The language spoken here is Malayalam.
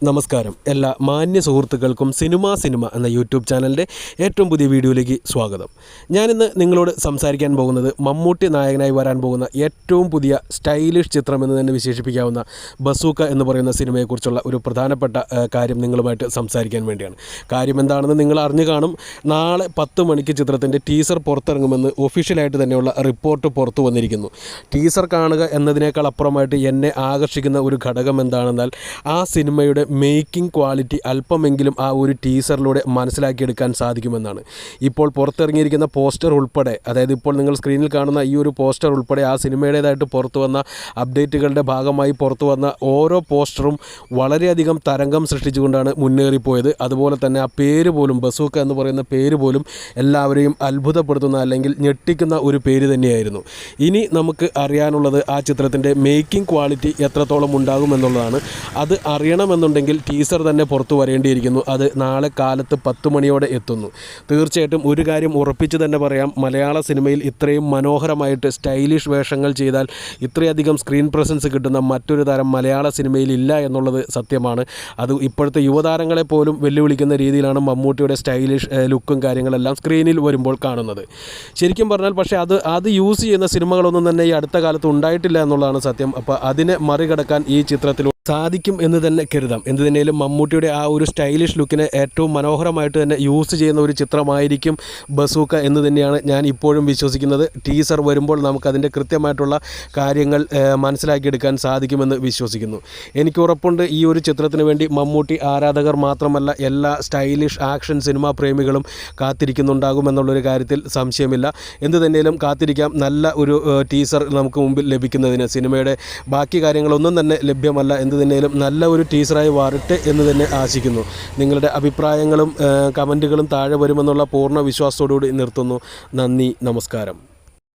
നമസ്കാരം. എല്ലാ മാന്യ സുഹൃത്തുക്കൾക്കും സിനിമ എന്ന യൂട്യൂബ് ചാനലിൻ്റെ ഏറ്റവും പുതിയ വീഡിയോയിലേക്ക് സ്വാഗതം. ഞാനിന്ന് നിങ്ങളോട് സംസാരിക്കാൻ പോകുന്നത് മമ്മൂട്ടി നായകനായി വരാൻ പോകുന്ന ഏറ്റവും പുതിയ സ്റ്റൈലിഷ് ചിത്രം എന്ന് തന്നെ വിശേഷിപ്പിക്കാവുന്ന ബസൂക്ക എന്ന് പറയുന്ന സിനിമയെക്കുറിച്ചുള്ള ഒരു പ്രധാനപ്പെട്ട കാര്യം നിങ്ങളുമായിട്ട് സംസാരിക്കാൻ വേണ്ടിയാണ്. കാര്യം എന്താണെന്ന് നിങ്ങൾ അറിഞ്ഞു കാണും. നാളെ 10 മണിക്ക് ചിത്രത്തിൻ്റെ ടീസർ പുറത്തിറങ്ങുമെന്ന് ഒഫീഷ്യലായിട്ട് തന്നെയുള്ള റിപ്പോർട്ട് പുറത്തു വന്നിരിക്കുന്നു. ടീസർ കാണുക എന്നതിനേക്കാൾ അപ്പുറമായിട്ട് എന്നെ ആകർഷിക്കുന്ന ഒരു ഘടകം എന്താണെന്നാൽ ആ സിനിമയുടെ മേക്കിംഗ് ക്വാളിറ്റി അല്പമെങ്കിലും ആ ഒരു ടീസറിലൂടെ മനസ്സിലാക്കിയെടുക്കാൻ സാധിക്കുമെന്നാണ്. ഇപ്പോൾ പുറത്തിറങ്ങിയിരിക്കുന്ന പോസ്റ്റർ ഉൾപ്പെടെ, അതായത് ഇപ്പോൾ നിങ്ങൾ സ്ക്രീനിൽ കാണുന്ന ഈ ഒരു പോസ്റ്റർ ഉൾപ്പെടെ ആ സിനിമയുടേതായിട്ട് പുറത്തു വന്ന അപ്ഡേറ്റുകളുടെ ഭാഗമായി പുറത്തു വന്ന ഓരോ പോസ്റ്ററും വളരെയധികം തരംഗം സൃഷ്ടിച്ചുകൊണ്ടാണ് മുന്നേറിപ്പോയത്. അതുപോലെ തന്നെ ആ പേര് പോലും, ബസൂക്ക എന്ന് പറയുന്ന പേര് പോലും എല്ലാവരെയും അത്ഭുതപ്പെടുത്തുന്ന അല്ലെങ്കിൽ ഞെട്ടിക്കുന്ന ഒരു പേര് തന്നെയായിരുന്നു. ഇനി നമുക്ക് അറിയാനുള്ളത് ആ ചിത്രത്തിൻ്റെ മേക്കിംഗ് ക്വാളിറ്റി എത്രത്തോളം ഉണ്ടാകുമെന്നുള്ളതാണ്. അത് അറിയണമെന്നുണ്ടെങ്കിൽ ടീസർ തന്നെ പുറത്തു വരേണ്ടിയിരിക്കുന്നു. അത് നാളെ കാലത്ത് 10 മണിയോടെ എത്തുന്നു. തീർച്ചയായിട്ടും ഒരു കാര്യം ഉറപ്പിച്ച് തന്നെ പറയാം, മലയാള സിനിമയിൽ ഇത്രയും മനോഹരമായിട്ട് സ്റ്റൈലിഷ് വേഷങ്ങൾ ചെയ്താൽ ഇത്രയധികം സ്ക്രീൻ പ്രസൻസ് കിട്ടുന്ന മറ്റൊരു താരം മലയാള സിനിമയിൽ ഇല്ല എന്നുള്ളത് സത്യമാണ്. അത് ഇപ്പോഴത്തെ യുവതാരങ്ങളെ പോലും വെല്ലുവിളിക്കുന്ന രീതിയിലാണ് മമ്മൂട്ടിയുടെ സ്റ്റൈലിഷ് ലുക്കും കാര്യങ്ങളെല്ലാം സ്ക്രീനിൽ വരുമ്പോൾ കാണുന്നത്. ശരിക്കും പറഞ്ഞാൽ പക്ഷേ അത് യൂസ് ചെയ്യുന്ന സിനിമകളൊന്നും തന്നെ ഈ അടുത്ത കാലത്ത് ഉണ്ടായിട്ടില്ല എന്നുള്ളതാണ് സത്യം. അപ്പോൾ അതിനെ മറികടക്കാൻ ഈ ചിത്രത്തിൽ സാധിക്കും എന്ന് തന്നെ കരുതാം. എന്ത് തന്നെയാലും മമ്മൂട്ടിയുടെ ആ ഒരു സ്റ്റൈലിഷ് ലുക്കിനെ ഏറ്റവും മനോഹരമായിട്ട് തന്നെ യൂസ് ചെയ്യുന്ന ഒരു ചിത്രമായിരിക്കും ബസൂക്ക എന്ന് തന്നെയാണ് ഞാൻ ഇപ്പോഴും വിശ്വസിക്കുന്നത്. ടീസർ വരുമ്പോൾ നമുക്കതിൻ്റെ കൃത്യമായിട്ടുള്ള കാര്യങ്ങൾ മനസ്സിലാക്കിയെടുക്കാൻ സാധിക്കുമെന്ന് വിശ്വസിക്കുന്നു. എനിക്ക് ഉറപ്പുണ്ട് ഈ ഒരു ചിത്രത്തിന് വേണ്ടി മമ്മൂട്ടി ആരാധകർ മാത്രമല്ല എല്ലാ സ്റ്റൈലിഷ് ആക്ഷൻ സിനിമാ പ്രേമികളും കാത്തിരിക്കുന്നുണ്ടാകുമെന്നുള്ളൊരു കാര്യത്തിൽ സംശയമില്ല. എന്ത് തന്നെയാലും കാത്തിരിക്കാം നല്ല ഒരു ടീസർ നമുക്ക് മുമ്പിൽ ലഭിക്കുന്നതിന്. സിനിമയുടെ ബാക്കി കാര്യങ്ങളൊന്നും തന്നെ ലഭ്യമല്ല. എന്ത് തന്നെയാലും നല്ല ഒരു ടീസറായി വരട്ടെ എന്ന് തന്നെ ആശിക്കുന്നു. നിങ്ങളുടെ അഭിപ്രായങ്ങളും കമൻറ്റുകളും താഴെ വരുമെന്നുള്ള പൂർണ്ണ വിശ്വാസത്തോടുകൂടി നിർത്തുന്നു. നന്ദി, നമസ്കാരം.